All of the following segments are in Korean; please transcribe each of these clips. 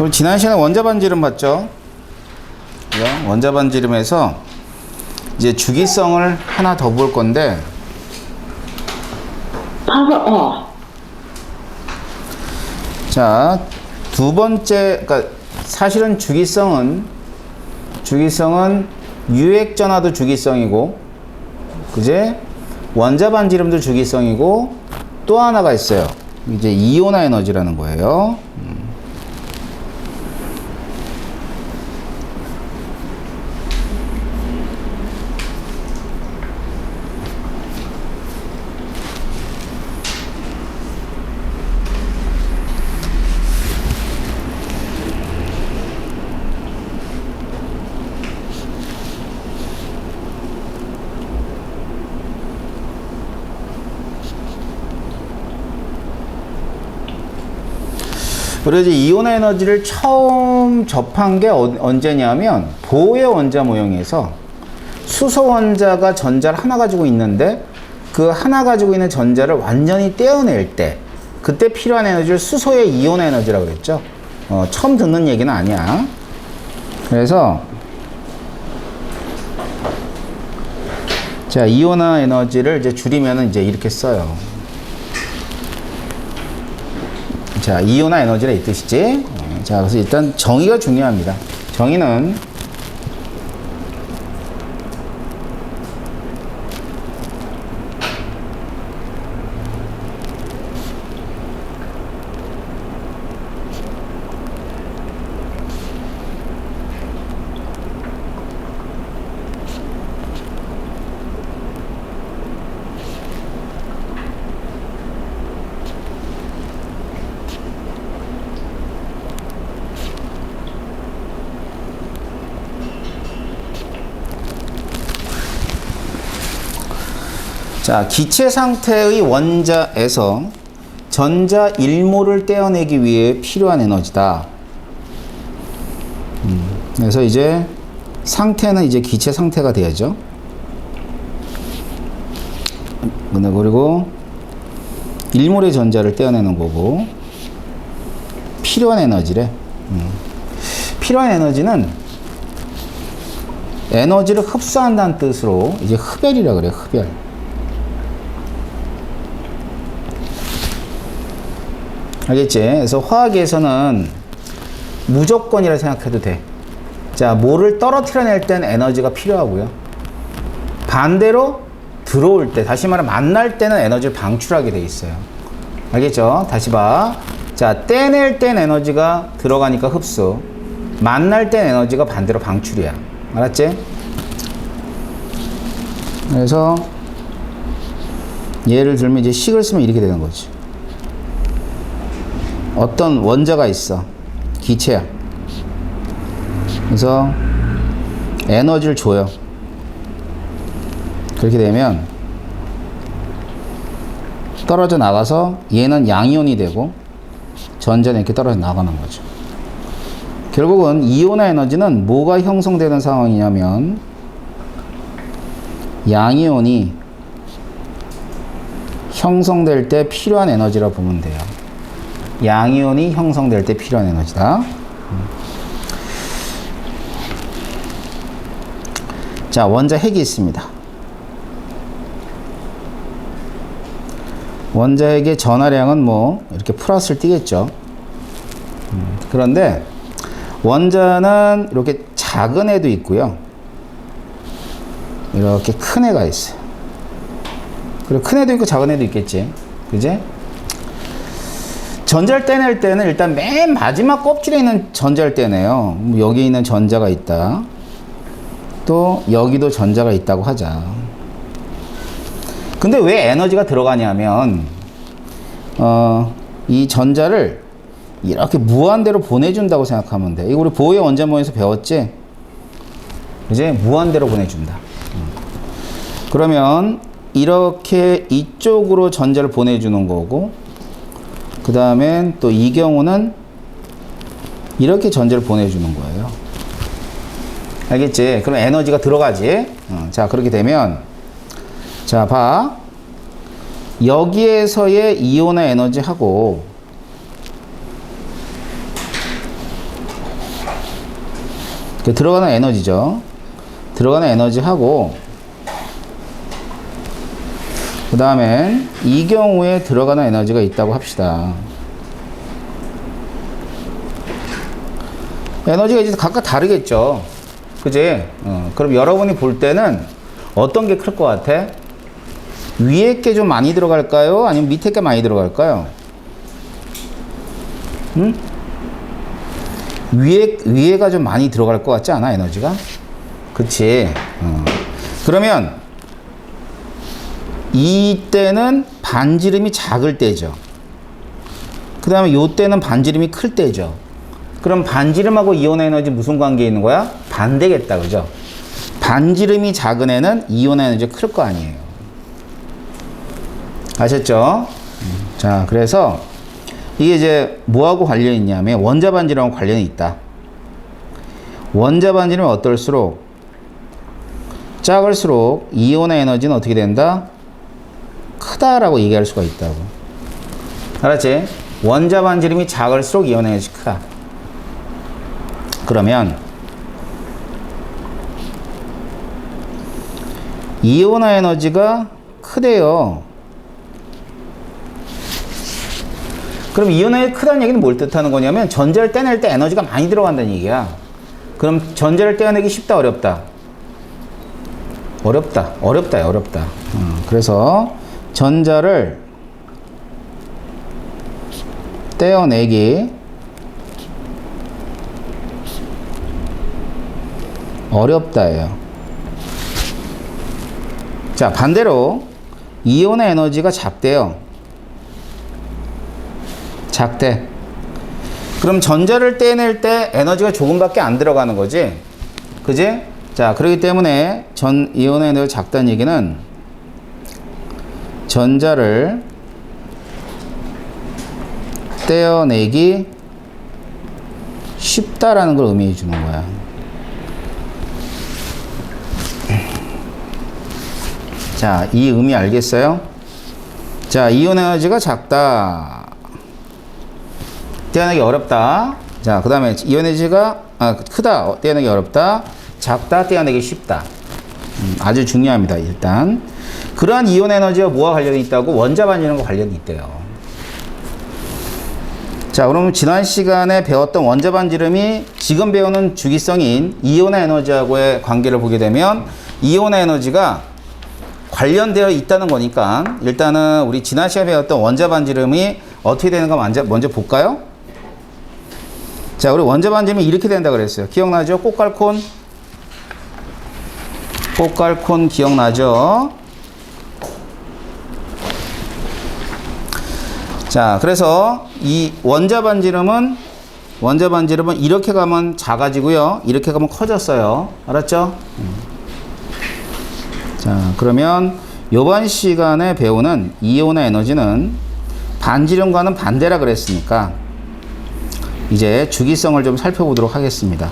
그럼 지난 시간에 원자 반지름 봤죠? 원자 반지름에서 이제 주기성을 하나 더 볼 건데, 자, 두 번째, 그러니까 사실은 주기성은 유액전하도 주기성이고, 그제 원자 반지름도 주기성이고, 또 하나가 있어요. 이제 이온화 에너지라는 거예요. 그래서 이온화 에너지를 처음 접한 게 언제냐면 보의 원자 모형에서 수소 원자가 전자를 하나 가지고 있는데 그 하나 가지고 있는 전자를 완전히 떼어낼 때 그때 필요한 에너지를 수소의 이온화 에너지라고 그랬죠. 처음 듣는 얘기는 아니야. 그래서 자, 이온화 에너지를 이제 줄이면은 이제 이렇게 써요. 자, 이온화 에너지라 이 뜻이지. 자, 그래서 일단 정의가 중요합니다. 정의는 자, 기체 상태의 원자에서 전자 1몰을 떼어내기 위해 필요한 에너지다. 그래서 이제 상태는 이제 기체 상태가 돼야죠. 그리고 1몰의 전자를 떼어내는 거고 필요한 에너지래. 필요한 에너지는 에너지를 흡수한다는 뜻으로 이제 흡열이라 그래요. 흡열. 알겠지? 그래서 화학에서는 무조건이라 생각해도 돼. 자, 뭐를 떨어뜨려낼 땐 에너지가 필요하고요. 반대로 들어올 때, 다시 말해 만날 때는 에너지를 방출하게 돼 있어요. 알겠죠? 다시 봐. 자, 떼낼 땐 에너지가 들어가니까 흡수. 만날 땐 에너지가 반대로 방출이야. 알았지? 그래서 예를 들면 이제 식을 쓰면 이렇게 되는 거지. 어떤 원자가 있어. 기체야. 그래서 에너지를 줘요. 그렇게 되면 떨어져 나가서 얘는 양이온이 되고 전자는 이렇게 떨어져 나가는 거죠. 결국은 이온화 에너지는 뭐가 형성되는 상황이냐면 양이온이 형성될 때 필요한 에너지라 보면 돼요. 양이온이 형성될 때 필요한 에너지다. 자, 원자 핵이 있습니다. 원자 핵의 전하량은 뭐 이렇게 플러스를 띄겠죠. 그런데 원자는 이렇게 작은 애도 있고요. 이렇게 큰 애가 있어요. 그리고 큰 애도 있고 작은 애도 있겠지. 그지? 전자를 떼낼 때는 일단 맨 마지막 껍질에 있는 전자를 떼내요. 여기 있는 전자가 있다. 또 여기도 전자가 있다고 하자. 근데 왜 에너지가 들어가냐면 이 전자를 이렇게 무한대로 보내준다고 생각하면 돼. 이거 우리 보의 원자모에서 배웠지? 이제 무한대로 보내준다. 그러면 이렇게 이쪽으로 전자를 보내주는 거고, 그 다음엔 또 이 경우는 이렇게 전자를 보내주는 거예요. 알겠지? 그럼 에너지가 들어가지? 자, 그렇게 되면, 자, 봐. 여기에서의 이온화 에너지하고 들어가는 에너지죠. 들어가는 에너지하고 그 다음에 이 경우에 들어가는 에너지가 있다고 합시다. 에너지가 이제 각각 다르겠죠. 그지? 그럼 여러분이 볼 때는 어떤 게 클 것 같아? 위에 게 좀 많이 들어갈까요? 아니면 밑에 게 많이 들어갈까요? 응? 위에가 좀 많이 들어갈 것 같지 않아? 에너지가? 그치? 그러면 이때는 반지름이 작을 때죠. 그 다음에 요때는 반지름이 클 때죠. 그럼 반지름하고 이온 에너지 무슨 관계에 있는 거야? 반대겠다. 그죠? 반지름이 작은 애는 이온 에너지가 클 거 아니에요. 아셨죠? 자, 그래서 이게 이제 뭐하고 관련이 있냐면 원자 반지름하고 관련이 있다. 원자 반지름이 어떨수록 작을수록 이온의 에너지는 어떻게 된다? 크다라고 얘기할 수가 있다고. 알았지? 원자 반지름이 작을수록 이온 에너지 크다. 그러면 이온 에너지가 크대요. 그럼 이온 에너지 크다는 얘기는 뭘 뜻하는 거냐면 전자를 떼낼 때 에너지가 많이 들어간다는 얘기야. 그럼 전자를 떼어내기 쉽다, 어렵다? 어렵다. 어렵다. 그래서 전자를 떼어내기 어렵다예요. 자, 반대로 이온의 에너지가 작대요. 작대. 그럼 전자를 떼낼 때 에너지가 조금밖에 안 들어가는 거지. 그지? 자, 그렇기 때문에 이온의 에너지가 작다는 얘기는 전자를 떼어내기 쉽다라는 걸 의미해 주는 거야. 자, 이 의미 알겠어요? 자, 이온 에너지가 작다. 떼어내기 어렵다. 자, 그 다음에 이온 에너지가 크다. 떼어내기 어렵다. 작다. 떼어내기 쉽다. 아주 중요합니다. 일단 그러한 이온 에너지와 뭐와 관련이 있다고? 원자 반지름과 관련이 있대요. 자, 그럼 지난 시간에 배웠던 원자 반지름이 지금 배우는 주기성인 이온의 에너지하고의 관계를 보게 되면 이온의 에너지가 관련되어 있다는 거니까 일단은 우리 지난 시간에 배웠던 원자 반지름이 어떻게 되는가 먼저 볼까요? 자, 우리 원자 반지름이 이렇게 된다 그랬어요. 기억나죠? 꽃갈콘 기억나죠? 자, 그래서 이 원자 반지름은 이렇게 가면 작아지고요. 이렇게 가면 커졌어요. 알았죠? 자, 그러면 이번 시간에 배우는 이온의 에너지는 반지름과는 반대라 그랬으니까 이제 주기성을 좀 살펴보도록 하겠습니다.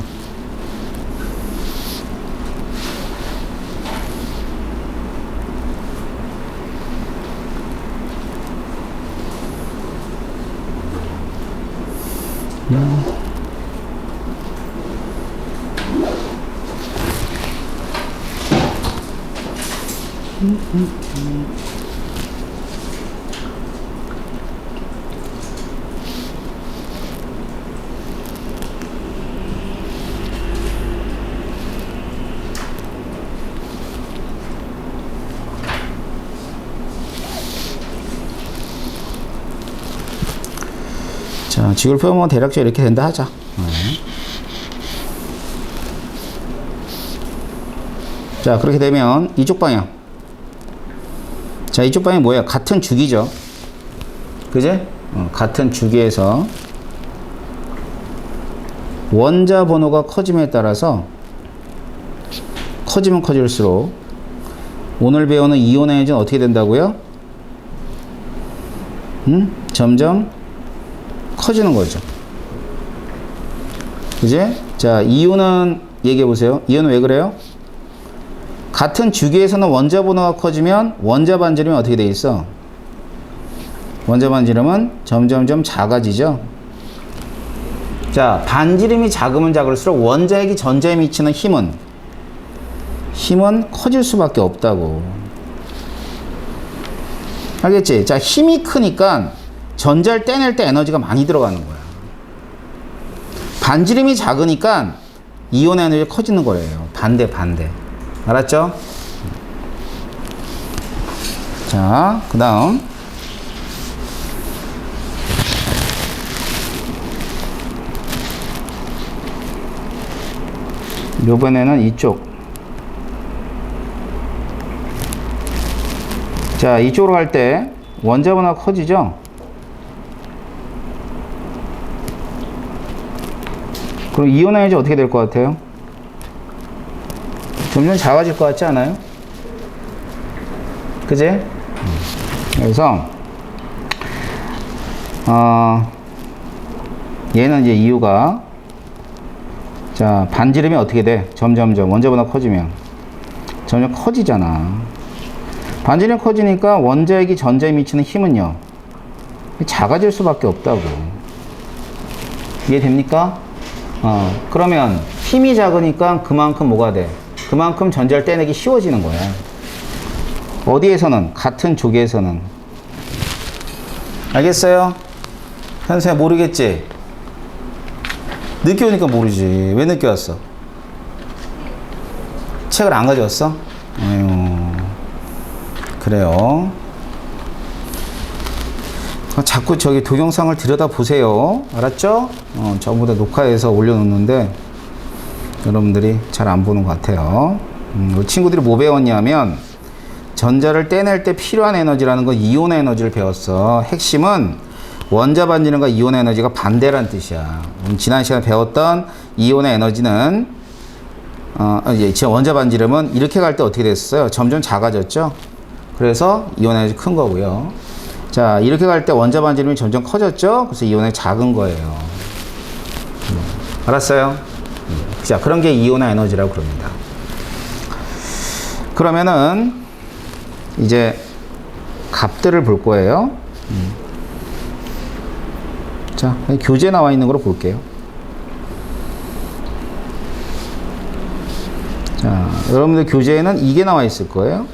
자, 지구를 펴면 대략적으로 이렇게 된다 하자. 자, 그렇게 되면 이쪽 방향. 자, 이쪽 방향이 뭐예요? 같은 주기죠. 그지? 같은 주기에서 원자 번호가 커짐에 따라서 커지면 커질수록 오늘 배우는 이온 에너지는 어떻게 된다고요? 점점 커지는 거죠. 그지? 자, 이온은 얘기해 보세요. 이온은 왜 그래요? 같은 주기에서는 원자 번호가 커지면 원자 반지름이 어떻게 돼 있어? 원자 반지름은 점점점 작아지죠. 자, 반지름이 작으면 작을수록 원자핵이 전자에 미치는 힘은 커질 수밖에 없다고. 알겠지? 자, 힘이 크니까 전자를 떼낼 때 에너지가 많이 들어가는 거야. 반지름이 작으니까 이온의 에너지가 커지는 거예요. 반대. 알았죠? 자, 그 다음. 요번에는 이쪽. 자, 이쪽으로 갈 때 원자보다 커지죠? 그럼 이온 에너지 어떻게 될 것 같아요? 점점 작아질 것 같지 않아요? 그지? 그래서 얘는 이제 이유가, 자, 반지름이 어떻게 돼? 점점점 원자보다 커지면 점점 커지잖아. 반지름이 커지니까 원자핵이 전자에 미치는 힘은요, 작아질 수밖에 없다고. 이해됩니까? 그러면 힘이 작으니까 그만큼 뭐가 돼? 그만큼 전자를 떼내기 쉬워지는 거야. 어디에서는? 같은 조개에서는. 알겠어요? 현수야, 모르겠지? 늦게 오니까 모르지. 왜 늦게 왔어? 책을 안 가져왔어? 아유, 그래요. 자꾸 저기 동영상을 들여다 보세요. 알았죠? 전부 다 녹화해서 올려놓는데 여러분들이 잘 안 보는 것 같아요. 친구들이 뭐 배웠냐면, 전자를 떼낼 때 필요한 에너지라는 건 이온의 에너지를 배웠어. 핵심은 원자 반지름과 이온의 에너지가 반대란 뜻이야. 지난 시간에 배웠던 이온의 에너지는, 원자 반지름은 이렇게 갈 때 어떻게 됐어요? 점점 작아졌죠? 그래서 이온 에너지 큰 거고요. 자, 이렇게 갈 때 원자 반지름이 점점 커졌죠? 그래서 이온 에너지 작은 거예요. 알았어요? 자, 그런 게 이온의 에너지라고 그럽니다. 그러면은 이제 값들을 볼 거예요. 자, 교재 나와 있는 거로 볼게요. 자, 여러분들 교재에는 이게 나와 있을 거예요.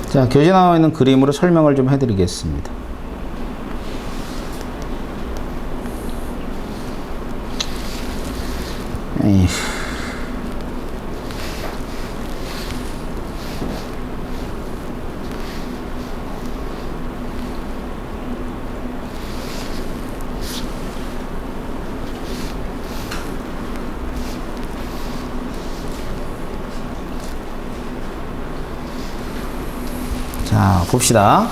자, 교재 나와 있는 그림으로 설명을 좀 해드리겠습니다. 에휴. 자, 봅시다.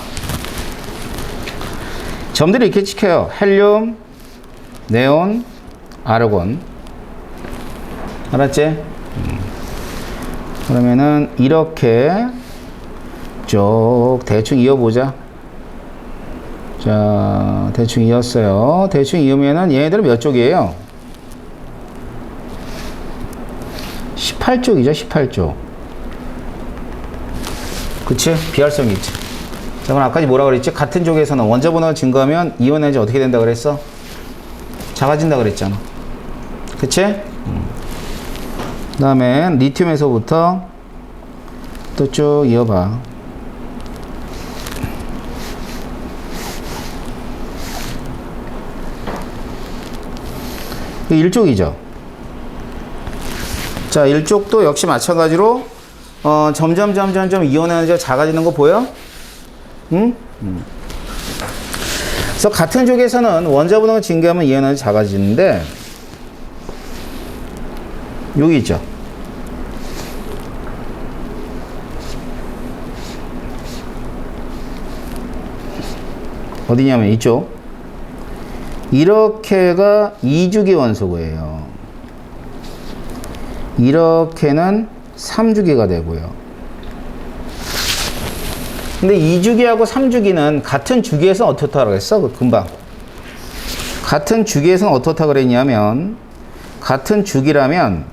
점들이 이렇게 찍혀요. 헬륨, 네온, 아르곤. 알았지? 그러면은 이렇게 쭉 대충 이어보자. 자, 대충 이었어요. 대충 이으면은 얘네들은 몇 쪽이에요? 18쪽이죠, 18쪽. 그치? 비활성이 있지. 자, 그럼 아까 뭐라 그랬지? 같은 쪽에서는 원자 번호가 증가하면 이온 에너지 어떻게 된다 그랬어? 작아진다 그랬잖아. 그치? 그 다음에 리튬에서부터 또 쭉 이어봐. 일쪽이죠. 자, 일쪽도 역시 마찬가지로 점점 이온 에너지가 작아지는 거 보여? 응? 그래서 같은 쪽에서는 원자 분호가 증가하면 이온 에너지 작아지는데, 여기 있죠. 어디냐면 이쪽. 이렇게가 2주기 원소고예요. 이렇게는 3주기가 되고요. 근데 2주기하고 3주기는 같은 주기에서 어떻다 그랬어? 금방. 같은 주기에서는 어떻다 그랬냐면, 같은 주기라면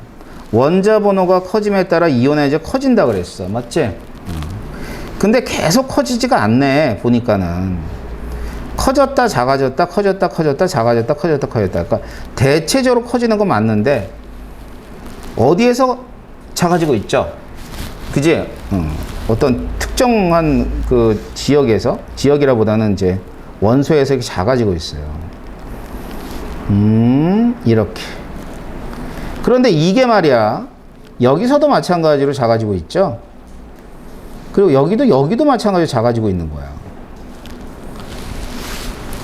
원자 번호가 커짐에 따라 이온 에너지가 커진다 그랬어. 맞지? 근데 계속 커지지가 않네, 보니까는. 커졌다, 작아졌다, 커졌다, 커졌다, 작아졌다, 커졌다, 커졌다. 그러니까 대체적으로 커지는 건 맞는데, 어디에서 작아지고 있죠? 그지? 어떤 특정한 그 지역에서, 지역이라보다는 이제 원소에서 이렇게 작아지고 있어요. 이렇게. 그런데 이게 말이야, 여기서도 마찬가지로 작아지고 있죠? 그리고 여기도 마찬가지로 작아지고 있는 거야.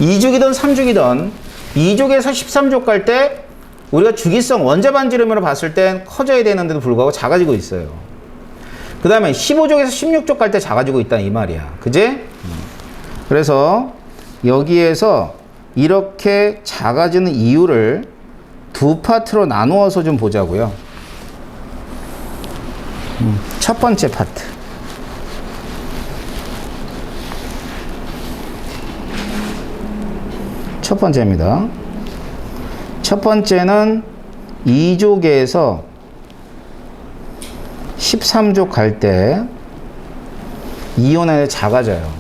2주기든 3주기든 2족에서 13족 갈 때 우리가 주기성 원자 반지름으로 봤을 땐 커져야 되는데도 불구하고 작아지고 있어요. 그 다음에 15족에서 16족 갈 때 작아지고 있다 이 말이야. 그지? 그래서 여기에서 이렇게 작아지는 이유를 두 파트로 나누어서 좀 보자고요. 첫 번째 파트. 첫 번째입니다. 첫 번째는 2족에서 13족 갈 때 이온이 작아져요.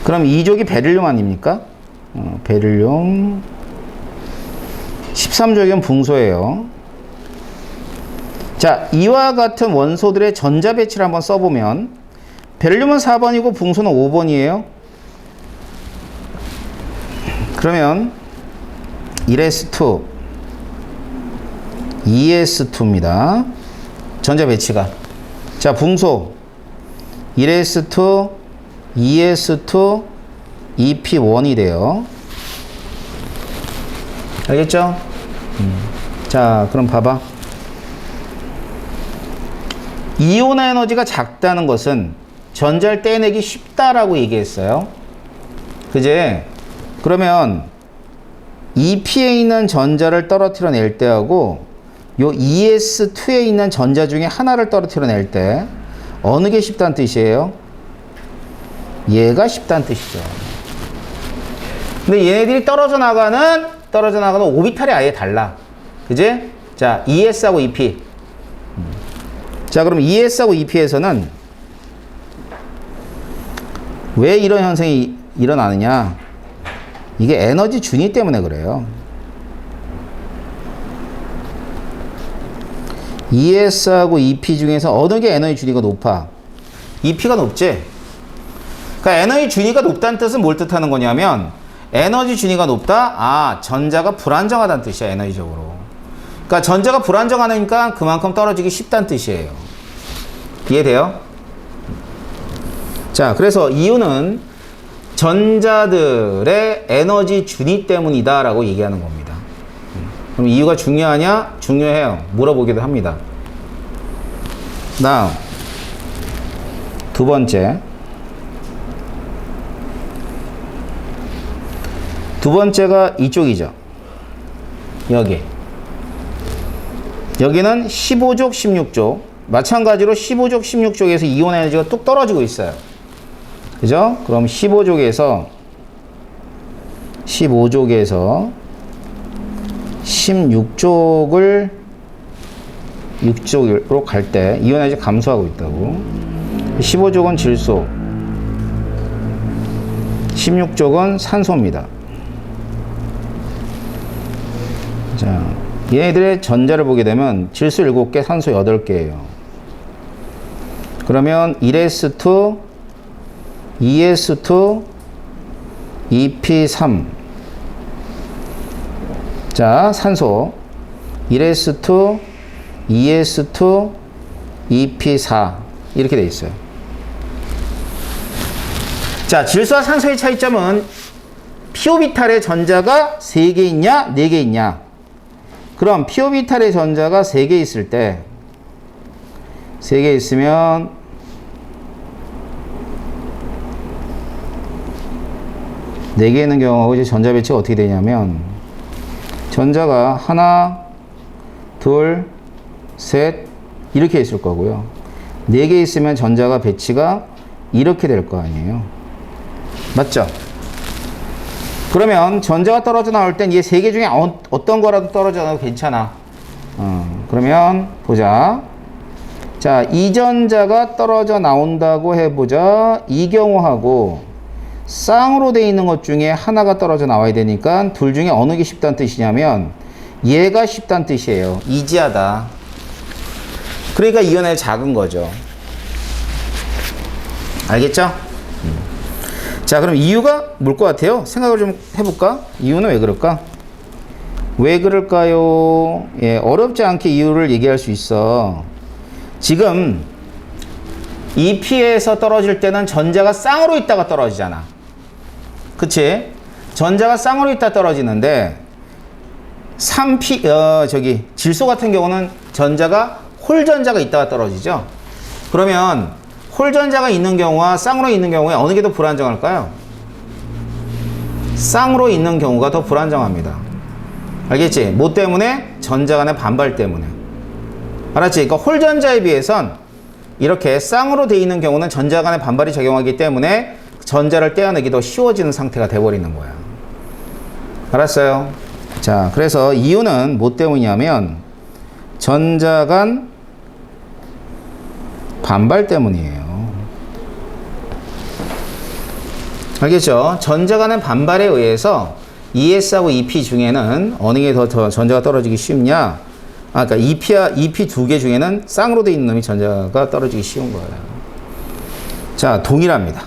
그럼 2족이 베릴륨 아닙니까? 베릴륨. 13족이면 붕소예요. 자, 이와 같은 원소들의 전자 배치를 한번 써보면 베릴륨은 4번이고 붕소는 5번이에요. 그러면 1s2, 2s2입니다. 전자 배치가. 자, 붕소 1s2, 2s2, 2p1이 돼요. 알겠죠? 자, 그럼 봐봐. 이온 에너지가 작다는 것은 전자를 떼내기 쉽다라고 얘기했어요. 그제? 그러면 2p에 있는 전자를 떨어뜨려낼 때하고 요 2s2에 있는 전자 중에 하나를 떨어뜨려낼 때 어느 게 쉽다는 뜻이에요? 얘가 쉽다는 뜻이죠. 근데 얘네들이 떨어져 나가는 오비탈이 아예 달라. 그지? 자, 2s하고 2p. 자, 그럼 2s하고 2p에서는 왜 이런 현상이 일어나느냐? 이게 에너지 준위 때문에 그래요. 2s하고 2p 중에서 어느 게 에너지 준위가 높아? 2p가 높지? 그러니까 에너지 준위가 높다는 뜻은 뭘 뜻하는 거냐면 에너지 준위가 높다? 아, 전자가 불안정하다는 뜻이야, 에너지적으로. 그러니까 전자가 불안정하니까 그만큼 떨어지기 쉽다는 뜻이에요. 이해돼요? 자, 그래서 이유는 전자들의 에너지 준위 때문이다 라고 얘기하는 겁니다. 그럼 이유가 중요하냐? 중요해요. 물어보기도 합니다. 다음 두 번째. 두 번째가 이쪽이죠. 여기는 15족, 16족. 마찬가지로 15족, 16족에서 이온 에너지가 뚝 떨어지고 있어요. 그죠? 그럼 15족에서 16족을 6족으로 갈 때 이온 에너지 감소하고 있다고. 15족은 질소, 16족은 산소입니다. 자, 얘네들의 전자를 보게 되면 질소 7개, 산소 8개예요. 그러면 1s2, 2s2, 2p3. 자, 산소 1s2, 2s2, 2p4 이렇게 돼 있어요. 자, 질소와 산소의 차이점은 p오비탈의 전자가 3개 있냐, 4개 있냐. 그럼 p오비탈의 전자가 3개 있을 때 3개 있으면 네 개 있는 경우하고 이제 전자 배치가 어떻게 되냐면 전자가 하나, 둘, 셋, 이렇게 있을 거고요. 4개 있으면 전자가 배치가 이렇게 될 거 아니에요. 맞죠? 그러면 전자가 떨어져 나올 땐 얘 3개 중에 어떤 거라도 떨어져 나와도 괜찮아. 그러면 보자. 자, 이 전자가 떨어져 나온다고 해보자. 이 경우하고 쌍으로 돼 있는 것 중에 하나가 떨어져 나와야 되니까 둘 중에 어느 게 쉽다는 뜻이냐면 얘가 쉽다는 뜻이에요. 이지하다. 그러니까 이온의 작은 거죠. 알겠죠? 자, 그럼 이유가 뭘 것 같아요? 생각을 좀 해볼까? 이유는 왜 그럴까? 왜 그럴까요? 예, 어렵지 않게 이유를 얘기할 수 있어. 지금 이 P에서 떨어질 때는 전자가 쌍으로 있다가 떨어지잖아. 그치? 전자가 쌍으로 있다 떨어지는데 3P, 질소 같은 경우는 전자가 홀전자가 있다가 떨어지죠. 그러면 홀전자가 있는 경우와 쌍으로 있는 경우에 어느 게 더 불안정할까요? 쌍으로 있는 경우가 더 불안정합니다. 알겠지? 뭐 때문에? 전자 간의 반발 때문에. 알았지? 그러니까 홀전자에 비해선 이렇게 쌍으로 되어 있는 경우는 전자 간의 반발이 작용하기 때문에 전자를 떼어내기 더 쉬워지는 상태가 돼버리는 거야. 알았어요? 자, 그래서 이유는 뭐 때문이냐면 전자 간 반발 때문이에요. 알겠죠? 전자 간의 반발에 의해서 ES하고 EP 중에는 어느 게 더 전자가 떨어지기 쉽냐? 그러니까 EP 2개 중에는 쌍으로 되어 있는 놈이 전자가 떨어지기 쉬운 거예요. 자, 동일합니다.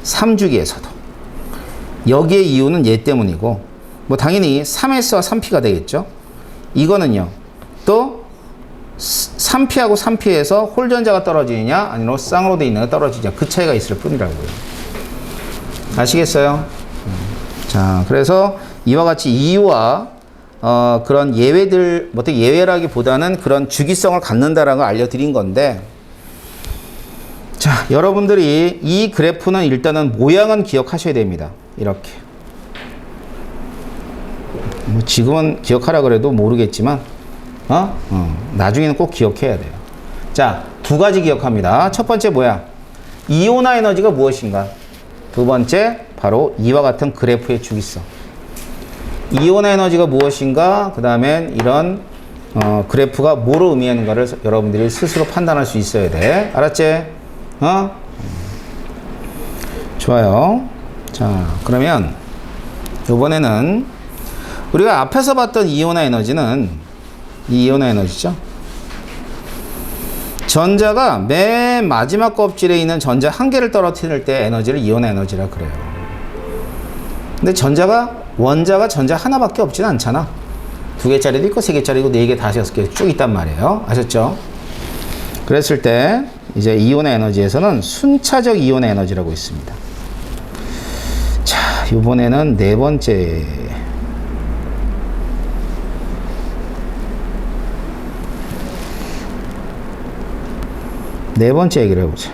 3주기에서도. 여기의 이유는 얘 때문이고, 뭐 당연히 3S와 3P가 되겠죠? 이거는요, 또 3P하고 3P에서 홀전자가 떨어지느냐, 아니면 쌍으로 되어 있는 게 떨어지느냐, 그 차이가 있을 뿐이라고요. 아시겠어요? 자, 그래서 이와 같이 이유와 그런 예외들, 어떻게 예외라기보다는 그런 주기성을 갖는다라는 걸 알려드린 건데, 자, 여러분들이 이 그래프는 일단은 모양은 기억하셔야 됩니다. 이렇게. 뭐 지금은 기억하라 그래도 모르겠지만, 나중에는 꼭 기억해야 돼요. 자, 2가지 기억합니다. 첫 번째 뭐야? 이온화 에너지가 무엇인가? 두 번째, 바로 이와 같은 그래프의 주기성. 이온화 에너지가 무엇인가? 그 다음엔 이런 그래프가 뭐로 의미하는가를 여러분들이 스스로 판단할 수 있어야 돼. 알았지? 좋아요. 자, 그러면 이번에는 우리가 앞에서 봤던 이온화 에너지는 이 이온화 에너지죠. 전자가 맨 마지막 껍질에 있는 전자 한 개를 떨어뜨릴 때 에너지를 이온화 에너지라 그래요. 근데 원자가 전자 하나밖에 없지는 않잖아. 2개짜리도 있고 3개짜리고 4개, 5, 6개 쭉 있단 말이에요. 아셨죠? 그랬을 때 이제 이온화 에너지에서는 순차적 이온화 에너지라고 있습니다. 자, 이번에는 네 번째. 네 번째 얘기를 해보자.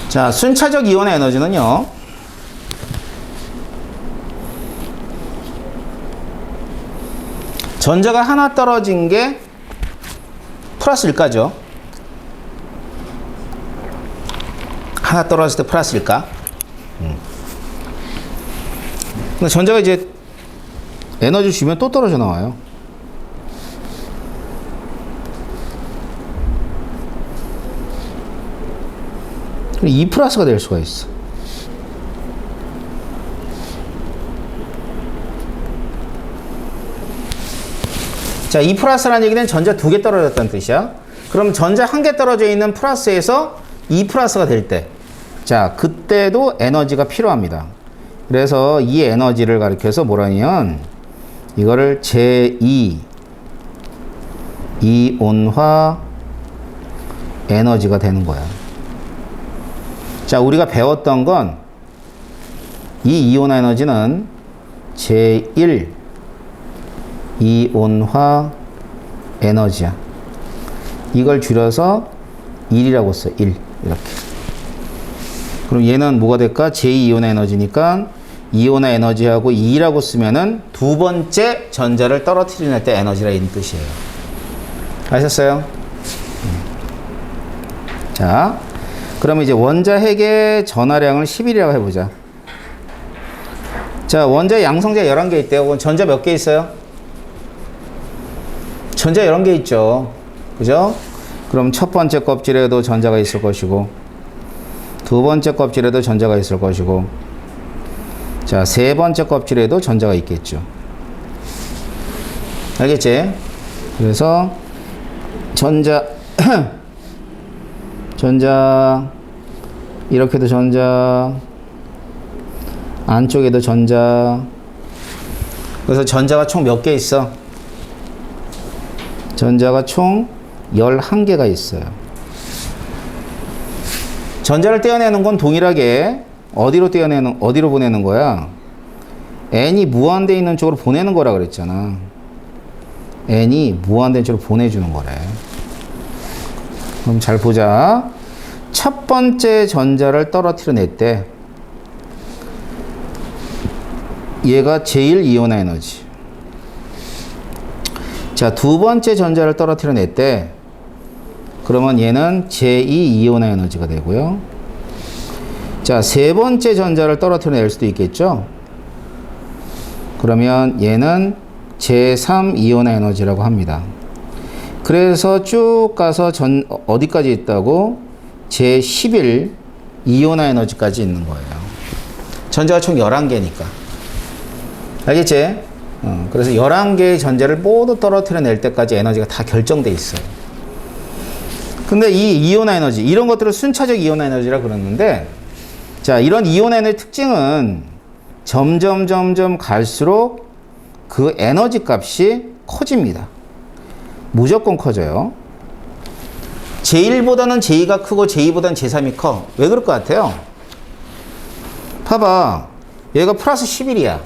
자, 순차적 이온화 에너지는요, 전자가 하나 떨어진 게 플러스일까죠? 하나 떨어질 때 플러스일까? 근데 전자가 이제 에너지 주면 또 떨어져 나와요. 그럼 2 플러스가 될 수가 있어. 자, 2 플러스라는 얘기는 전자 2개 떨어졌다는 뜻이야. 그럼 전자 1개 떨어져 있는 플러스에서 2 플러스가 될 때, 자, 그때도 에너지가 필요합니다. 그래서 이 에너지를 가리켜서 뭐라냐면 이거를 제2 이온화 에너지가 되는 거야. 자, 우리가 배웠던 건 이 이온화 에너지는 제1 이온화 에너지야. 이걸 줄여서 1이라고 써. 1. 이렇게. 그럼 얘는 뭐가 될까? 제2이온의 에너지니까 이온의 에너지하고 2라고 쓰면은 두 번째 전자를 떨어뜨릴 때 에너지라 있는 뜻이에요. 아셨어요? 자, 그러면 이제 원자핵의 전하량을 11이라고 해보자. 자, 원자 양성자 11개 있대요. 그럼 전자 몇 개 있어요? 전자 11개 있죠. 그죠? 그럼 첫 번째 껍질에도 전자가 있을 것이고, 두 번째 껍질에도 전자가 있을 것이고, 자, 세 번째 껍질에도 전자가 있겠죠. 알겠지? 그래서 전자 전자 이렇게도 전자, 안쪽에도 전자. 그래서 전자가 총 몇 개 있어? 전자가 총 11개가 있어요. 전자를 떼어내는 건 동일하게 어디로 보내는 거야? n이 무한대 있는 쪽으로 보내는 거라 그랬잖아. n이 무한대 쪽으로 보내주는 거래. 그럼 잘 보자. 첫 번째 전자를 떨어뜨려냈대. 얘가 제1이온의 에너지. 자, 두 번째 전자를 떨어뜨려냈대. 그러면 얘는 제2이온의 에너지가 되고요. 자, 세 번째 전자를 떨어뜨려낼 수도 있겠죠. 그러면 얘는 제3이온의 에너지라고 합니다. 그래서 쭉 가서 어디까지 있다고? 제11 이온의 에너지까지 있는 거예요. 전자가 총 11개니까. 알겠지? 그래서 11개의 전자를 모두 떨어뜨려낼 때까지 에너지가 다 결정돼 있어요. 근데 이 이온의 에너지, 이런 것들을 순차적 이온의 에너지라 그러는데, 자, 이런 이온의 에너지 특징은 점점 갈수록 그 에너지 값이 커집니다. 무조건 커져요. 제1보다는 제2가 크고 제2보다는 제3이 커. 왜 그럴 것 같아요? 봐봐. 얘가 플러스 11이야.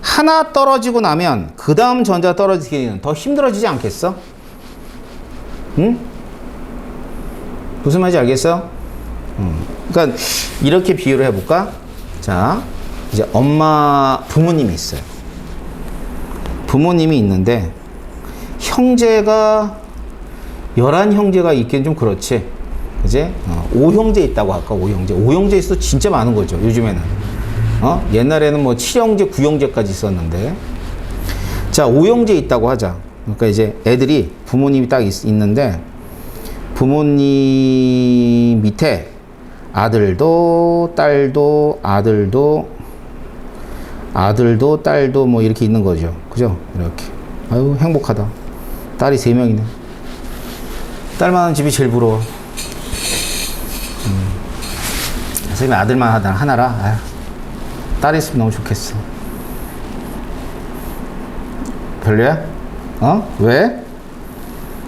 하나 떨어지고 나면 그 다음 전자 떨어지기는 더 힘들어지지 않겠어? 응? 무슨 말인지 알겠어? 그러니까 이렇게 비유를 해볼까? 자, 이제 부모님이 있어요. 부모님이 있는데 형제가 11형제가 있기는 좀 그렇지. 그지? 5형제 있다고 할까? 5형제. 5형제 있어도 진짜 많은 거죠. 요즘에는. 옛날에는 뭐 7형제, 9형제까지 있었는데. 자, 5형제 있다고 하자. 그러니까 이제 애들이 부모님이 딱 있는데 부모님 밑에 아들도 딸도 딸도 뭐 이렇게 있는 거죠. 그죠? 이렇게. 아유, 행복하다. 딸이 3명이네. 딸 많은 집이 제일 부러워. 선생님이 아들만 하나라. 아유, 딸 있으면 너무 좋겠어. 별로야? 왜?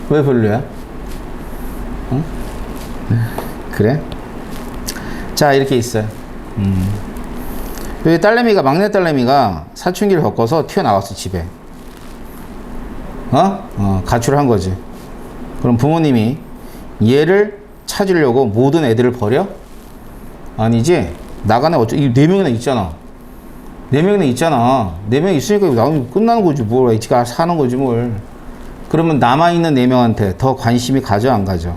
왜 별로야? 그래? 자, 이렇게 있어요. 여기 막내 딸내미가 사춘기를 겪어서 튀어나왔어, 집에. 가출을 한 거지. 그럼 부모님이 얘를 찾으려고 모든 애들을 버려? 아니지. 나가네. 이 4명이나 있잖아. 4명이나 있잖아. 4명 있으니까 나오면 끝나는 거지. 뭘. 지가 사는 거지, 뭘. 그러면 남아있는 4명한테 더 관심이 가져, 안 가져?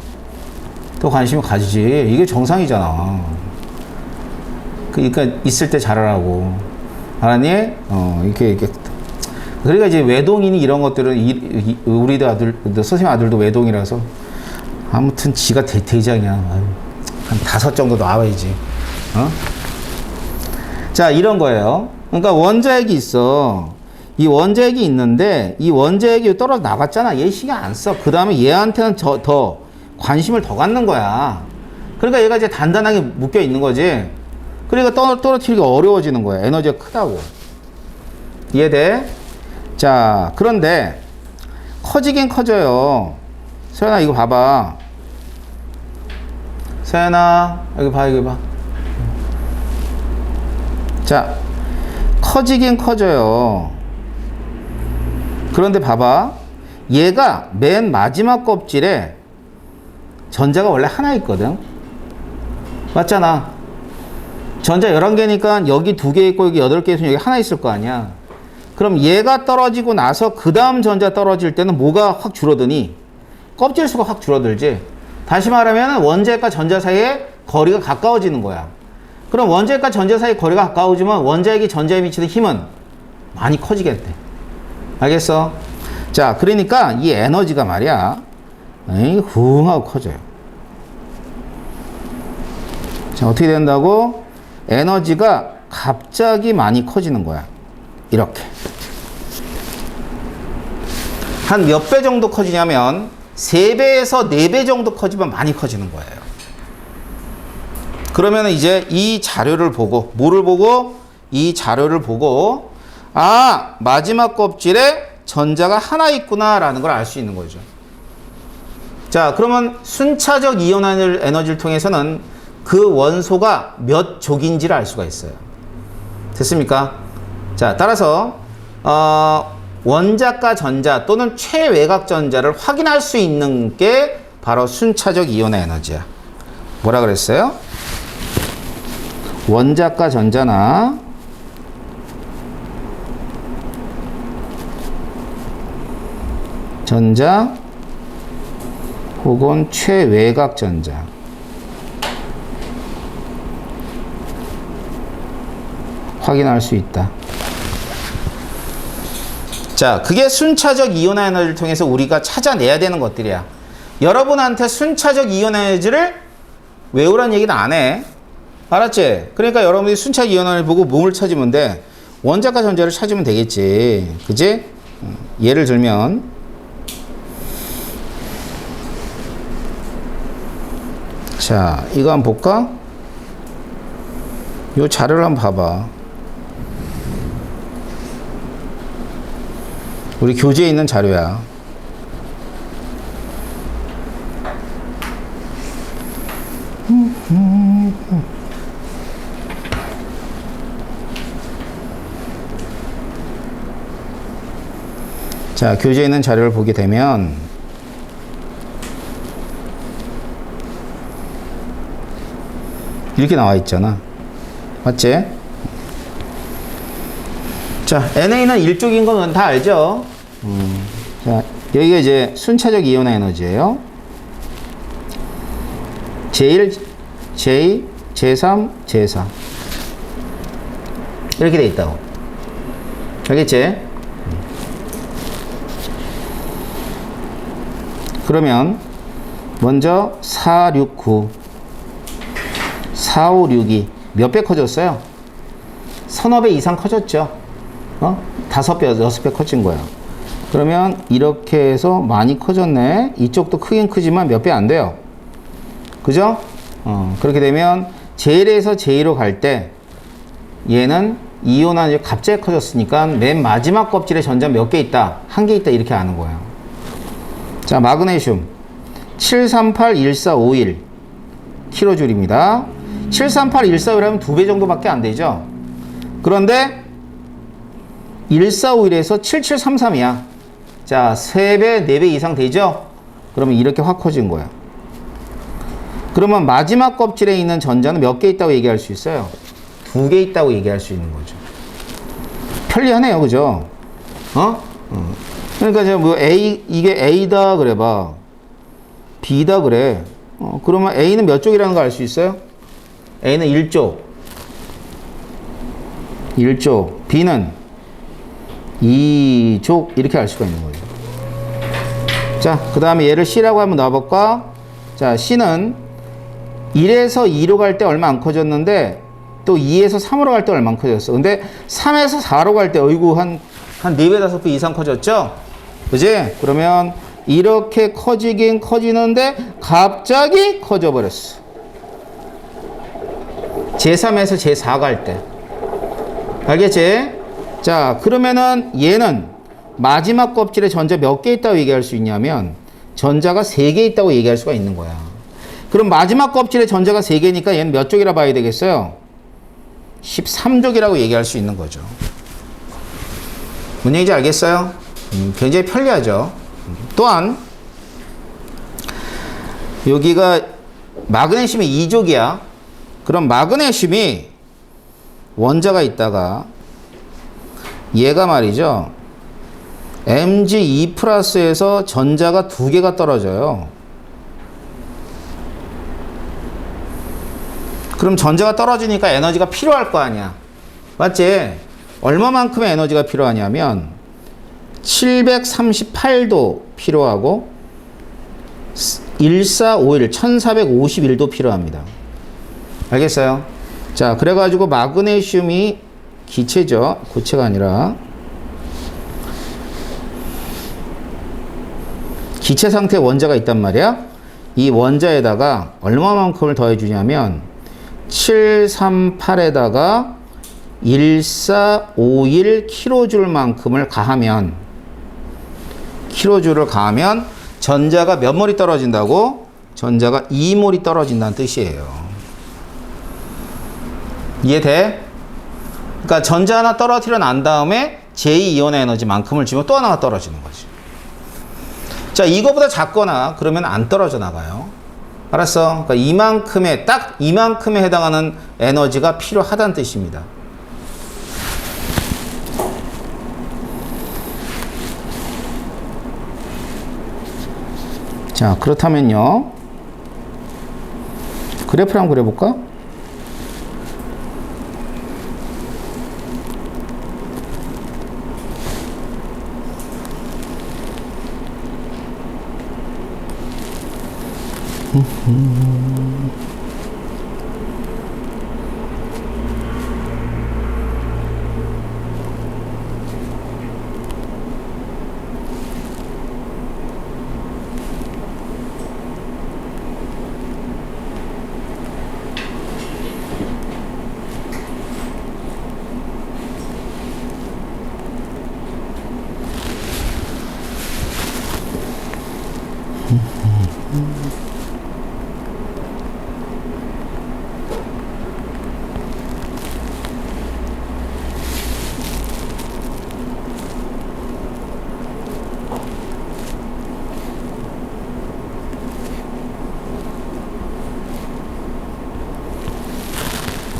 더 관심이 가지지. 이게 정상이잖아. 그러니까 있을 때 잘하라고. 알았니? 이렇게. 그러니까 이제 외동이니 이런 것들은 우리도 선생님 아들도 외동이라서 아무튼 지가 대장이야. 한 5 정도 나와야지. 자, 이런 거예요. 그러니까 원자핵이 있어. 이 원자핵이 있는데 이 원자핵이 떨어져 나갔잖아. 얘 신경 안 써. 그 다음에 얘한테는 더 관심을 더 갖는 거야. 그러니까 얘가 이제 단단하게 묶여 있는 거지. 그러니까 떨어뜨리기가 어려워지는 거야. 에너지가 크다고. 이해돼? 자, 그런데 커지긴 커져요. 서연아, 이거 봐봐. 서연아, 여기 봐. 자, 커지긴 커져요. 그런데 봐봐. 얘가 맨 마지막 껍질에 전자가 원래 하나 있거든. 맞잖아. 전자 11개니까 여기 2개 있고 여기 8개 있으면 여기 하나 있을 거 아니야. 그럼 얘가 떨어지고 나서 그 다음 전자 떨어질 때는 뭐가 확 줄어드니? 껍질 수가 확 줄어들지. 다시 말하면 원자핵과 전자 사이에 거리가 가까워지는 거야. 그럼 원자핵과 전자 사이 거리가 가까워지면 원자핵이 전자에 미치는 힘은 많이 커지겠대. 알겠어? 자, 그러니까 이 에너지가 말이야, 흥 하고 커져요. 자, 어떻게 된다고? 에너지가 갑자기 많이 커지는 거야. 이렇게. 한 몇 배 정도 커지냐면 3배에서 4배 정도 커지면 많이 커지는 거예요. 그러면 이제 이 자료를 보고, 뭐를 보고? 이 자료를 보고, 아, 마지막 껍질에 전자가 하나 있구나 라는 걸 알 수 있는 거죠. 자, 그러면 순차적 이온 에너지를 통해서는 그 원소가 몇 족인지를 알 수가 있어요. 됐습니까? 자, 따라서 원자과 전자 또는 최외곽 전자를 확인할 수 있는 게 바로 순차적 이온의 에너지야. 뭐라 그랬어요? 원자과 전자나 전자 혹은 최외곽 전자, 확인할 수 있다. 자, 그게 순차적 이온 에너지를 통해서 우리가 찾아내야 되는 것들이야. 여러분한테 순차적 이온 에너지를 외우라는 얘기는 안 해. 알았지? 그러니까 여러분들이 순차적 이온 에너지를 보고 몸을 찾으면 돼. 원자과 전자를 찾으면 되겠지. 그지? 예를 들면 자, 이거 한번 볼까? 요 자료를 한번 봐봐. 우리 교재에 있는 자료야. 자, 교재에 있는 자료를 보게 되면 이렇게 나와 있잖아. 맞지? 자, NA는 일족인 건 다 알죠? 자, 여기가 이제 순차적 이온 에너지예요. 제1, 제2, 제3, 제4 이렇게 돼 있다고. 알겠지? 그러면 먼저 4, 6, 9 4, 5, 6이 몇 배 커졌어요? 서너 배 이상 커졌죠? 5배, 6배 커진 거야. 그러면 이렇게 해서 많이 커졌네. 이쪽도 크긴 크지만 몇 배 안 돼요. 그죠? 그렇게 되면 제1에서 제2로 갈 때 얘는 이온이 갑자기 커졌으니까 맨 마지막 껍질에 전자 몇 개 있다? 한 개 있다. 이렇게 아는 거예요. 자, 마그네슘 7381451 킬로줄입니다. 7381451 하면 2배 정도밖에 안 되죠. 그런데 1451에서 7733이야. 자, 3배, 4배 이상 되죠? 그러면 이렇게 확 커진 거야. 그러면 마지막 껍질에 있는 전자는 몇 개 있다고 얘기할 수 있어요? 2개 있다고 얘기할 수 있는 거죠. 편리하네요. 그죠? 그러니까 이제 뭐 이게 A다 그래 봐. B다 그래. 그러면 A는 몇 쪽이라는 거 알 수 있어요? A는 1쪽. 1쪽. B는 2쪽. 이렇게 알 수가 있는 거예요. 자, 그 다음에 얘를 C라고 한번 놔볼까? 자, C는 1에서 2로 갈 때 얼마 안 커졌는데 또 2에서 3으로 갈 때 얼마 안 커졌어. 근데 3에서 4로 갈 때 어이구 한 4배, 5배 이상 커졌죠? 그지? 그러면 이렇게 커지긴 커지는데 갑자기 커져버렸어. 제3에서 제4 갈 때. 알겠지? 자, 그러면은 얘는 마지막 껍질에 전자 몇 개 있다고 얘기할 수 있냐면 전자가 3개 있다고 얘기할 수가 있는 거야. 그럼 마지막 껍질에 전자가 3개니까 얘는 몇 쪽이라 봐야 되겠어요? 13쪽이라고 얘기할 수 있는 거죠. 뭔 얘기인지 알겠어요? 굉장히 편리하죠. 또한 여기가 마그네슘이 2족이야. 그럼 마그네슘이 원자가 있다가 얘가 말이죠. Mg2 플러스에서 전자가 2개가 떨어져요. 그럼 전자가 떨어지니까 에너지가 필요할 거 아니야. 맞지? 얼마만큼의 에너지가 필요하냐면 738도 필요하고 1451, 1451도 필요합니다. 알겠어요? 자, 그래가지고 마그네슘이 기체죠. 고체가 아니라 기체 상태의 원자가 있단 말이야. 이 원자에다가 얼마만큼을 더해 주냐면 738에다가 1451 kJ만큼을 가하면 킬로줄을 가하면 전자가 몇 몰이 떨어진다고? 전자가 2몰이 떨어진다는 뜻이에요. 이해돼? 그러니까 전자 하나 떨어뜨려 난 다음에 제2이온의 에너지만큼을 주면 또 하나가 떨어지는 거지. 자, 이거보다 작거나 그러면 안 떨어져 나가요. 알았어? 그러니까 이만큼의, 딱 이만큼에 해당하는 에너지가 필요하다는 뜻입니다. 자, 그렇다면요. 그래프를 한번 그려볼까?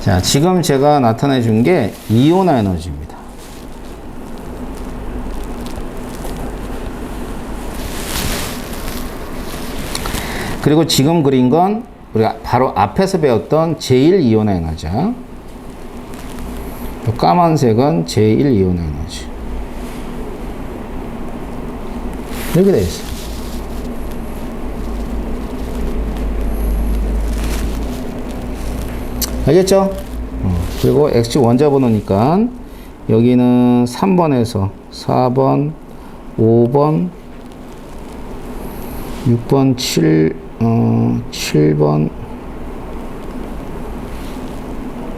자, 지금 제가 나타내 준 게 이온화 에너지입니다. 그리고 지금 그린 건 우리가 바로 앞에서 배웠던 제1이온화 에너지야. 까만색은 제1이온화 에너지. 이렇게 되어 있어요. 알겠죠? 그리고 X 원자 번호니까 여기는 3번에서 4번, 5번, 6번, 7번,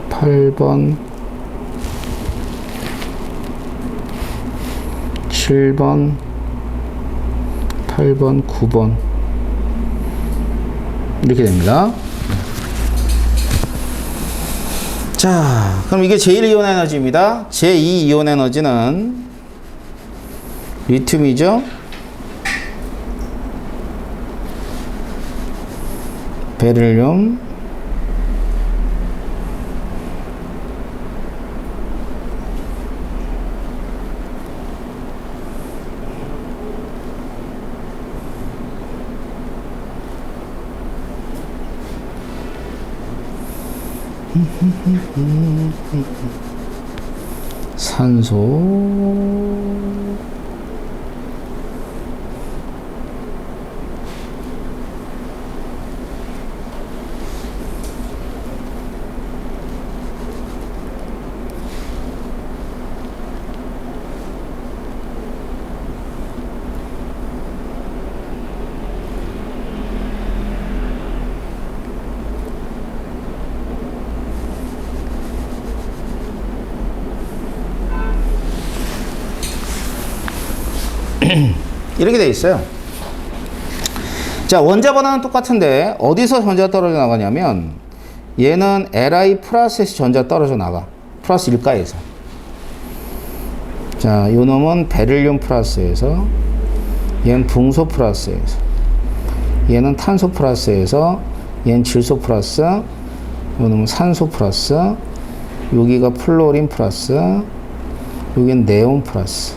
8번, 7번, 8번, 9번 이렇게 됩니다. 자, 그럼 이게 제1이온 에너지입니다. 제2이온 에너지는 리튬이죠. 베릴륨, 산소, 이렇게 돼 있어요. 자, 원자 번호는 똑같은데 어디서 전자 떨어져 나가냐면 얘는 Li 플러스에서 전자 떨어져 나가. 플러스 일가에서. 자, 요 놈은 베릴륨 플러스에서, 얘는 붕소 플러스에서, 얘는 탄소 플러스에서, 얘는 질소 플러스, 요 놈은 산소 플러스, 여기가 플로린 플러스, 여기는 네온 플러스.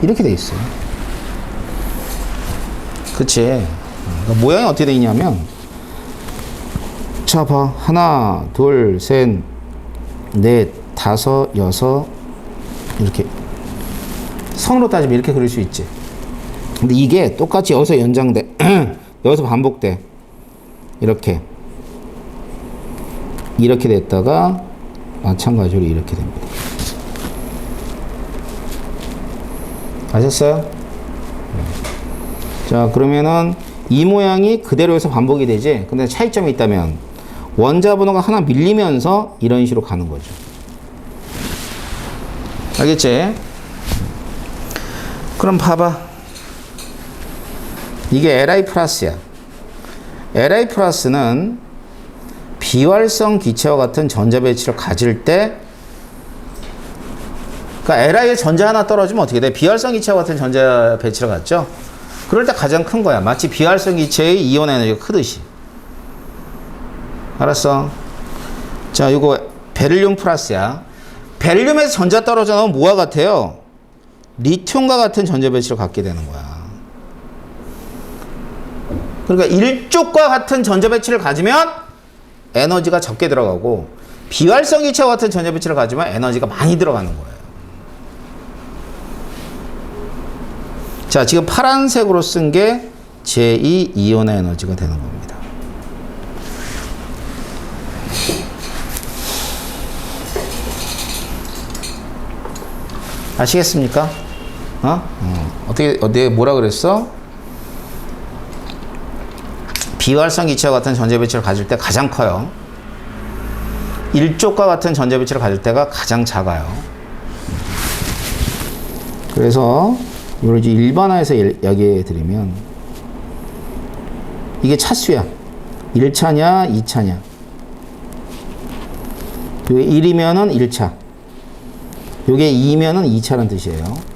이렇게 돼 있어요. 그치? 그러니까 모양이 어떻게 돼 있냐면, 자, 봐. 하나, 둘, 셋, 넷, 다섯, 여섯. 이렇게. 성으로 따지면 이렇게 그릴 수 있지. 근데 이게 똑같이 여기서 연장돼. 여기서 반복돼. 이렇게. 이렇게 됐다가, 마찬가지로 이렇게 됩니다. 아셨어요? 자, 그러면은 이 모양이 그대로 해서 반복이 되지. 근데 차이점이 있다면 원자 번호가 하나 밀리면서 이런 식으로 가는 거죠. 알겠지? 그럼 봐봐. 이게 Li 플러스야. Li 플러스는 비활성 기체와 같은 전자 배치를 가질 때, 그러니까 Li에 전자 하나 떨어지면 어떻게 돼? 비활성 기체와 같은 전자 배치를 갖죠? 그럴 때 가장 큰 거야. 마치 비활성 기체의 이온 에너지가 크듯이. 알았어? 자, 이거 베릴륨 플러스야. 베릴륨에서 전자 떨어져 나오면 뭐와 같아요? 리튬과 같은 전자 배치를 갖게 되는 거야. 그러니까 일쪽과 같은 전자 배치를 가지면 에너지가 적게 들어가고, 비활성 기체와 같은 전자 배치를 가지면 에너지가 많이 들어가는 거예요. 자, 지금 파란색으로 쓴 게 제2 이온의 에너지가 되는 겁니다. 아시겠습니까? 어떻게 뭐라 그랬어? 비활성 기체와 같은 전자 배치를 가질 때 가장 커요. 일쪽과 같은 전자 배치를 가질 때가 가장 작아요. 그래서 이걸 이제 일반화해서 이야기해 드리면, 이게 차수야. 1차냐, 2차냐. 요게 1이면은 1차. 요게 2면은 2차라는 뜻이에요.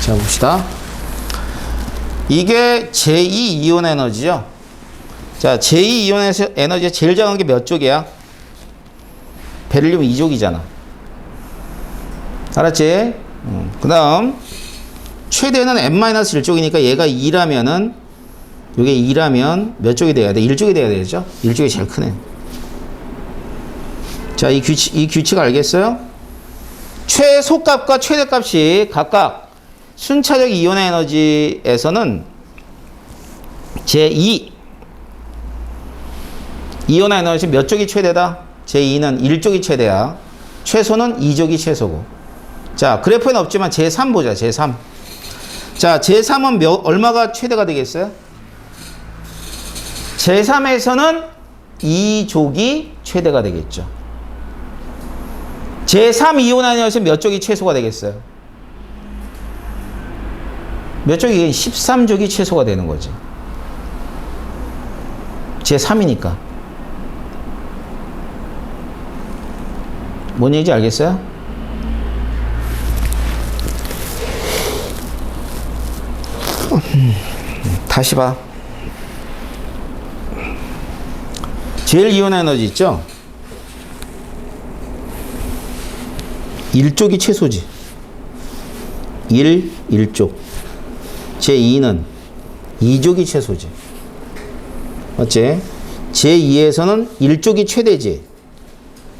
자, 봅시다. 이게 제2 이온 에너지죠. 자, 제2 이온 에너지가 제일 작은 게 몇 쪽이야? 베릴륨 2쪽이잖아. 알았지? 그 다음 최대는 n-1쪽이니까 얘가 2라면은, 요게 2라면 몇 쪽이 돼야 돼? 1쪽이 돼야 되죠? 1쪽이 제일 크네. 자, 이 규칙 알겠어요? 최소값과 최대값이 각각 순차적 이온의 에너지에서는 제2 이온의 에너지 몇 쪽이 최대다? 제2는 1쪽이 최대야. 최소는 2쪽이 최소고. 자, 그래프에는 없지만 제3 보자. 제3. 자, 제3은 얼마가 최대가 되겠어요? 제3에서는 2족이 최대가 되겠죠. 제3 이온의 에너지 몇 쪽이 최소가 되겠어요? 몇 쪽이? 13쪽이 최소가 되는 거지. 제3이니까. 뭔 얘기인지 알겠어요? 다시 봐. 제일 이온 에너지 있죠? 1쪽이 최소지. 1쪽. 제2는 2족이 최소지. 맞지? 제2에서는 1족이 최대지.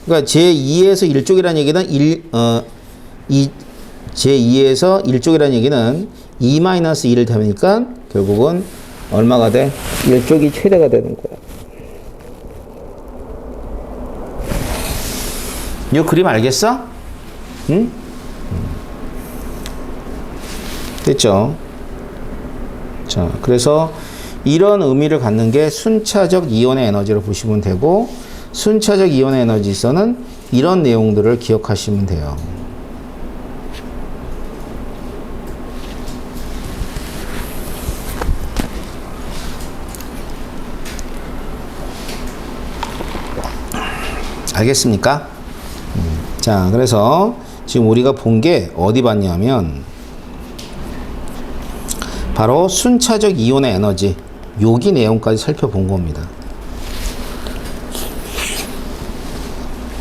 그러니까 제2에서 1족이라는 얘기는 제2에서 1족이라는 얘기는 2-1을 되니까 결국은 얼마가 돼? 1족이 최대가 되는 거야. 이 그림 알겠어? 응? 됐죠? 자, 그래서 이런 의미를 갖는 게 순차적 이온의 에너지를 보시면 되고, 순차적 이온의 에너지에서는 이런 내용들을 기억하시면 돼요. 알겠습니까? 자, 그래서 지금 우리가 본 게 어디 봤냐면 바로 순차적 이온의 에너지, 여기 내용까지 살펴본 겁니다.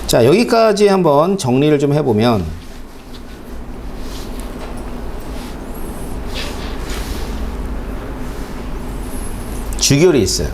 자, 여기까지 한번 정리를 좀 해보면 주기율이 있어요.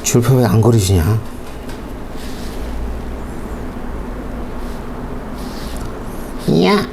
줄표 왜 안 그리시냐? 야.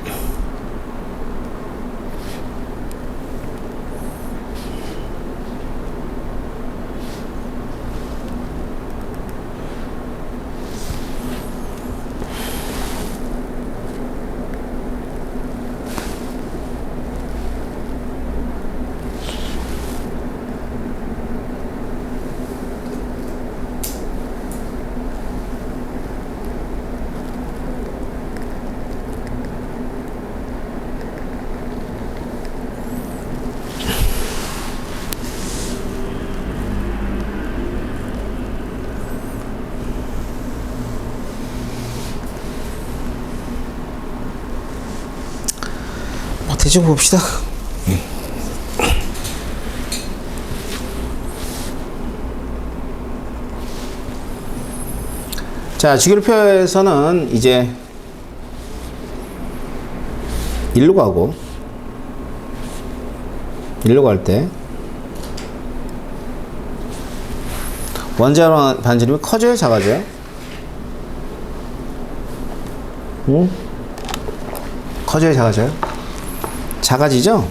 대충 봅시다. 자, 주기율표에서는 이제 일로 가고, 일로 갈 때 원자로 반지름이 커져요, 작아져요? 응? 커져요, 작아져요? 작아지죠?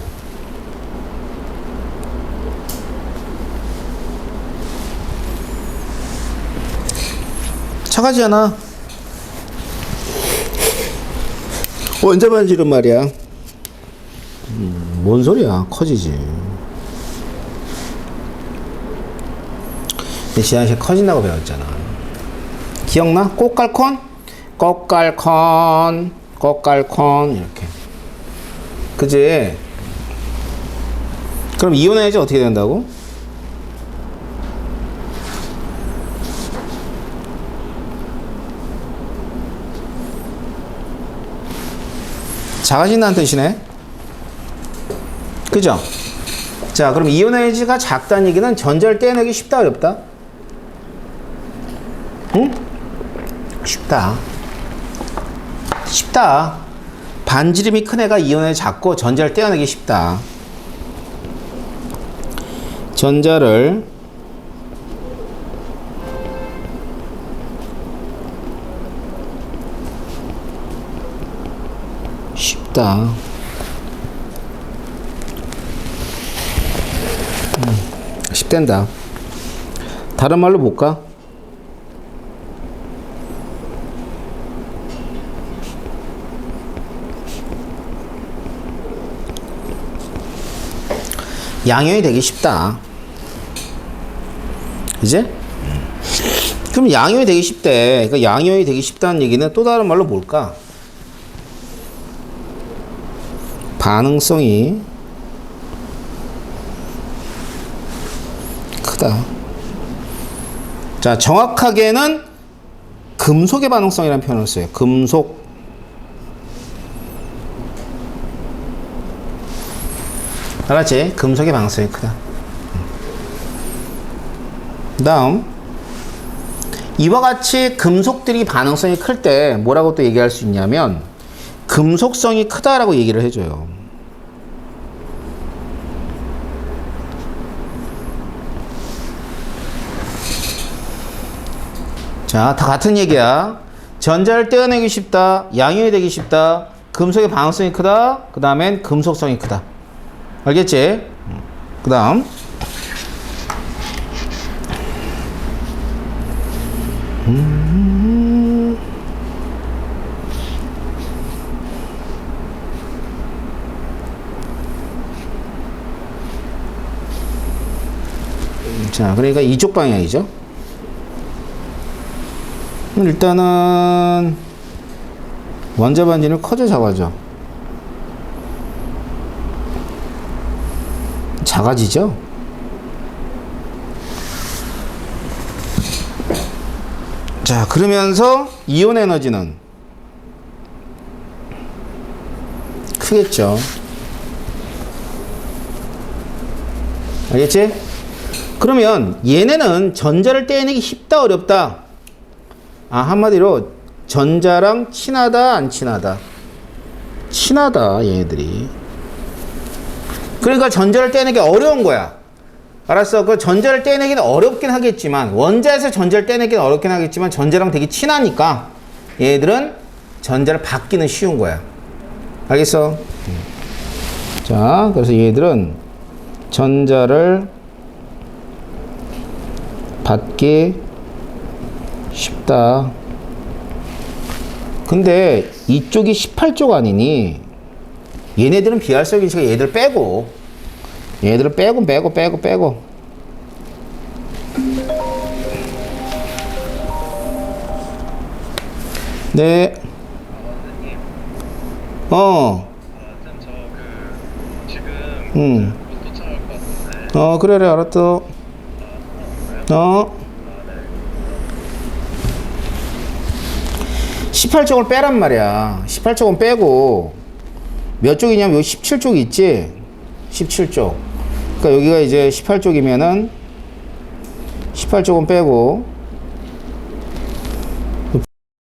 작아지잖아. 원자 반지름 말이야. 뭔 소리야? 커지지. 지난 시간에 커진다고 배웠잖아. 기억나? 꽃갈콘? 꽃갈콘, 꽃갈콘 이렇게. 그지? 그럼 이온 에너지 어떻게 된다고? 작아진다는 뜻이네. 그죠? 자, 그럼 이온 에너지가 작다는 얘기는 전자를 떼어내기 쉽다, 어렵다? 응? 쉽다. 쉽다. 반지름이 큰 애가 이온 에너지 작고 전자를 떼어내기 쉽다. 전자를 쉽다. 쉽댄다. 다른 말로 볼까? 양이온이 되기 쉽다. 이제? 그럼 양이온이 되기 쉽대. 그러니까 양이온이 되기 쉽다는 얘기는 또 다른 말로 뭘까? 반응성이 크다. 자, 정확하게는 금속의 반응성이라는 표현을 써요. 금속. 알았지? 금속의 반응성이 크다. 다음, 이와 같이 금속들이 반응성이 클 때 뭐라고 또 얘기할 수 있냐면 금속성이 크다라고 얘기를 해줘요. 자, 다 같은 얘기야. 전자를 떼어내기 쉽다, 양이온이 되기 쉽다, 금속의 반응성이 크다, 그 다음엔 금속성이 크다. 알겠지? 그 다음 자, 그러니까 이쪽 방향이죠. 일단은 원자 반지는 커져 작아져? 작아지죠? 자, 그러면서 이온 에너지는 크겠죠. 알겠지? 그러면 얘네는 전자를 떼내기 쉽다 어렵다? 아, 한마디로 전자랑 친하다 안 친하다? 친하다, 얘네들이. 그러니까 전자를 떼내기 어려운 거야. 알았어. 그 전자를 떼내기는 어렵긴 하겠지만, 원자에서 전자를 떼내기는 어렵긴 하겠지만 전자랑 되게 친하니까 얘들은 전자를 받기는 쉬운 거야. 알겠어? 자, 그래서 얘들은 전자를 받기 쉽다. 근데 이쪽이 18쪽 아니니? 얘네들은 비활성이니까 얘들 빼고, 얘들을 빼고. 네. 지금 못 도착할 것 같은데. 그래, 알았어. 18쪽을 빼란 말이야. 18쪽은 빼고, 몇 쪽이냐면 여기 17쪽 있지? 17쪽. 그러니까 여기가 이제 18쪽이면은 18쪽은 빼고